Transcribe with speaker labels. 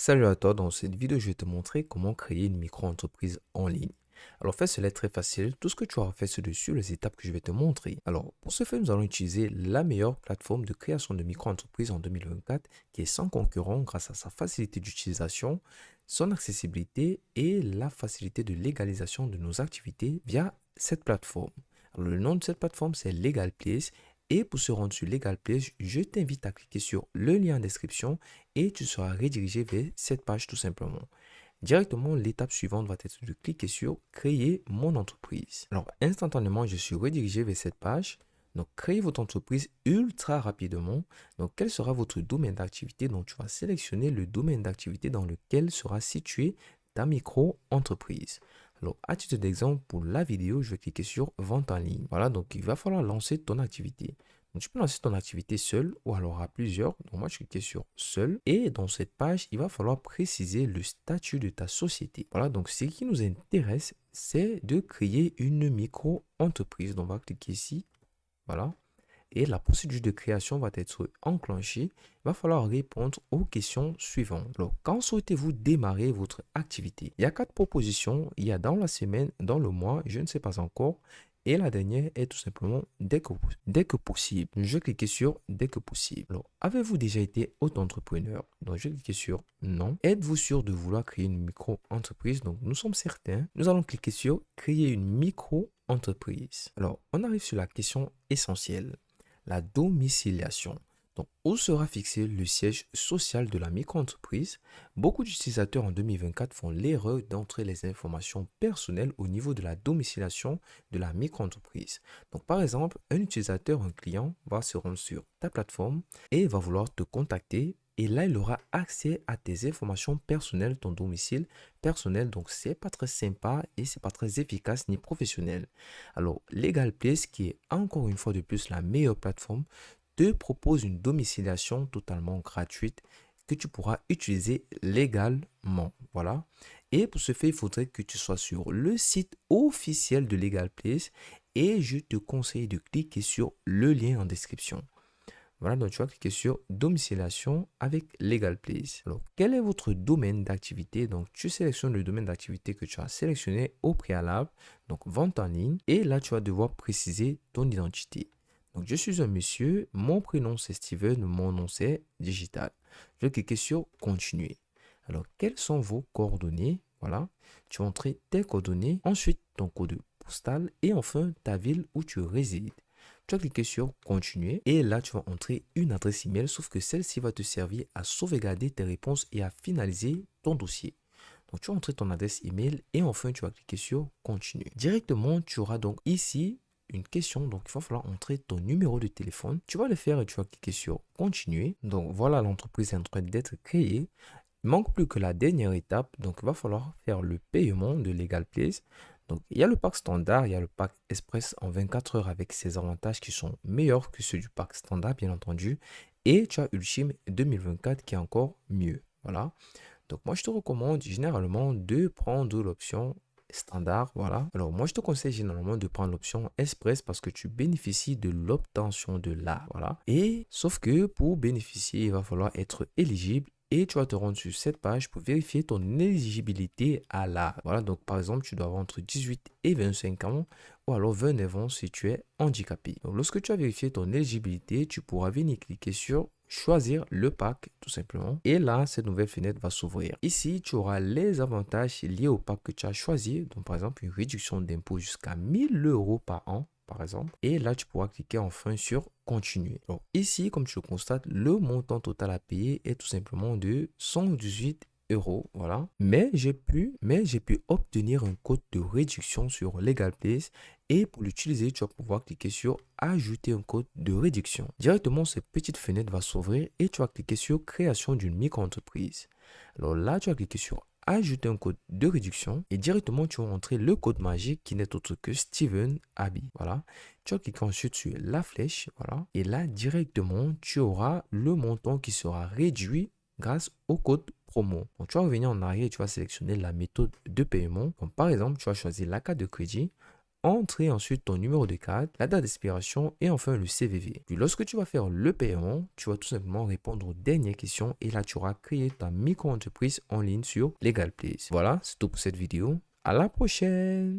Speaker 1: Salut à toi, dans cette vidéo, je vais te montrer comment créer une micro-entreprise en ligne. Alors, faire cela est très facile. Tout ce que tu auras fait, c'est dessus les étapes que je vais te montrer. Alors, pour ce faire, nous allons utiliser la meilleure plateforme de création de micro-entreprise en 2024 qui est sans concurrent grâce à sa facilité d'utilisation, son accessibilité et la facilité de légalisation de nos activités via cette plateforme. Alors, le nom de cette plateforme, c'est LegalPlace. Et pour se rendre sur LegalPlace, je t'invite à cliquer sur le lien en description et tu seras redirigé vers cette page tout simplement. Directement, l'étape suivante va être de cliquer sur créer mon entreprise. Alors, instantanément, je suis redirigé vers cette page. Donc, créez votre entreprise ultra rapidement. Donc, quel sera votre domaine d'activité? Donc, tu vas sélectionner le domaine d'activité dans lequel sera située ta micro-entreprise. Alors, à titre d'exemple, pour la vidéo, je vais cliquer sur vente en ligne. Voilà, donc il va falloir lancer ton activité. Donc, tu peux lancer ton activité seul ou alors à plusieurs. Donc, moi, je clique sur seul. Et dans cette page, il va falloir préciser le statut de ta société. Voilà, donc ce qui nous intéresse, c'est de créer une micro-entreprise. Donc, on va cliquer ici. Voilà. Et la procédure de création va être enclenchée. Il va falloir répondre aux questions suivantes. Alors, quand souhaitez-vous démarrer votre activité? Il y a 4 propositions. Il y a dans la semaine, dans le mois, je ne sais pas encore. Et la dernière est tout simplement dès que possible. Je vais cliquer sur dès que possible. Alors, avez-vous déjà été auto-entrepreneur? Donc, je vais cliquer sur non. Êtes-vous sûr de vouloir créer une micro-entreprise? Donc, nous sommes certains. Nous allons cliquer sur créer une micro-entreprise. Alors, on arrive sur la question essentielle, la domiciliation. Donc, où sera fixé le siège social de la micro-entreprise? Beaucoup d'utilisateurs en 2024 font l'erreur d'entrer les informations personnelles au niveau de la domiciliation de la micro-entreprise. Donc, par exemple, un utilisateur, un client, va se rendre sur ta plateforme et va vouloir te contacter. Et là, il aura accès à tes informations personnelles, ton domicile personnel. Donc, c'est pas très sympa et c'est pas très efficace ni professionnel. Alors, LegalPlace, qui est encore une fois de plus la meilleure plateforme, te propose une domiciliation totalement gratuite que tu pourras utiliser légalement. Voilà. Et pour ce faire, il faudrait que tu sois sur le site officiel de LegalPlace et je te conseille de cliquer sur le lien en description. Voilà, donc tu vas cliquer sur domiciliation avec LegalPlace. Alors, quel est votre domaine d'activité? Donc, tu sélectionnes le domaine d'activité que tu as sélectionné au préalable, donc vente en ligne, et là, tu vas devoir préciser ton identité. Donc, je suis un monsieur, mon prénom c'est Steven, mon nom c'est Digital. Je vais cliquer sur continuer. Alors, quelles sont vos coordonnées? Voilà, tu vas entrer tes coordonnées, ensuite ton code postal et enfin ta ville où tu résides. Tu vas cliquer sur continuer et là tu vas entrer une adresse email, sauf que celle-ci va te servir à sauvegarder tes réponses et à finaliser ton dossier. Donc tu vas entrer ton adresse email et enfin tu vas cliquer sur continuer. Directement tu auras donc ici une question, donc il va falloir entrer ton numéro de téléphone. Tu vas le faire et tu vas cliquer sur continuer. Donc voilà, l'entreprise est en train d'être créée. Il manque plus que la dernière étape, donc il va falloir faire le paiement de LegalPlace. Donc il y a le pack standard, il y a le pack express en 24 heures avec ses avantages qui sont meilleurs que ceux du pack standard bien entendu. Et tu as Ultime 2024 qui est encore mieux. Voilà. Donc moi je te recommande généralement de prendre l'option standard. Voilà. Alors moi je te conseille généralement de prendre l'option express parce que tu bénéficies de l'obtention de l'art. Voilà. Et sauf que pour bénéficier, il va falloir être éligible. Et tu vas te rendre sur cette page pour vérifier ton éligibilité à l'art. Voilà, donc par exemple, tu dois avoir entre 18 et 25 ans ou alors 29 ans si tu es handicapé. Donc lorsque tu as vérifié ton éligibilité, tu pourras venir cliquer sur choisir le pack tout simplement. Et là, cette nouvelle fenêtre va s'ouvrir. Ici, tu auras les avantages liés au pack que tu as choisi. Donc par exemple, une réduction d'impôt jusqu'à 1000 euros par an par exemple. Et là, tu pourras cliquer enfin sur continuer. Donc ici, comme tu le constates, le montant total à payer est tout simplement de 118 euros. Voilà. Mais j'ai pu obtenir un code de réduction sur LegalPlace. Et pour l'utiliser, tu vas pouvoir cliquer sur ajouter un code de réduction. Directement, cette petite fenêtre va s'ouvrir et tu vas cliquer sur création d'une micro-entreprise. Alors là, tu vas cliquer sur ajouter un code de réduction et directement tu vas entrer le code magique qui n'est autre que Steven Abby. Voilà. Tu vas cliquer ensuite sur la flèche. Voilà. Et là, directement, tu auras le montant qui sera réduit grâce au code promo. Donc, tu vas revenir en arrière et tu vas sélectionner la méthode de paiement. Donc, par exemple, tu vas choisir la carte de crédit. entrer ensuite ton numéro de carte, la date d'expiration et enfin le CVV. Puis lorsque tu vas faire le paiement, tu vas tout simplement répondre aux dernières questions et là tu auras créé ta micro-entreprise en ligne sur LegalPlace. Voilà, c'est tout pour cette vidéo. À la prochaine!